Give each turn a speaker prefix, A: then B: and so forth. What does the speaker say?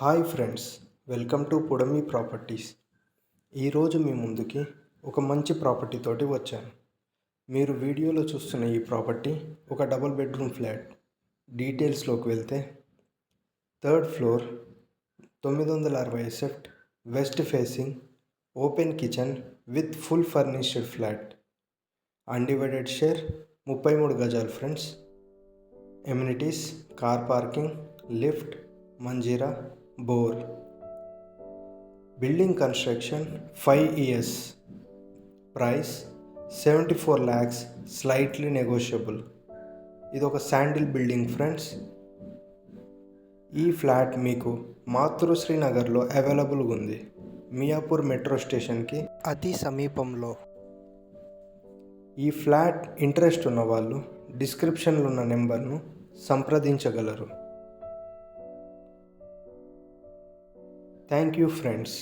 A: Hi friends, welcome to పుడమి properties. ఈరోజు మీ ముందుకి ఒక మంచి ప్రాపర్టీ తోటి వచ్చాను. మీరు వీడియోలో చూస్తున్న ఈ ప్రాపర్టీ ఒక డబుల్ బెడ్రూమ్ ఫ్లాట్. డీటెయిల్స్లోకి వెళ్తే, థర్డ్ ఫ్లోర్, 960 సెఫ్ట్, west facing, open kitchen with full furnished flat. Undivided share 33 గజాలు friends. Amenities, car parking, lift, Manjira, bore. Building construction 5 years. Price 74 lakhs, slightly negotiable. ఇది ఒక శాండిల్ బిల్డింగ్ ఫ్రెండ్స్. ఈ flat మీకు మాతృశ్రీ నగర్లో అవైలబుల్గా ఉంది. మియాపూర్ మెట్రో స్టేషన్కి అతి సమీపంలో. ఈ ఫ్లాట్ ఇంట్రెస్ట్ ఉన్నవాళ్ళు డిస్క్రిప్షన్లో ఉన్న నెంబర్ను సంప్రదించగలరు. Thank you friends.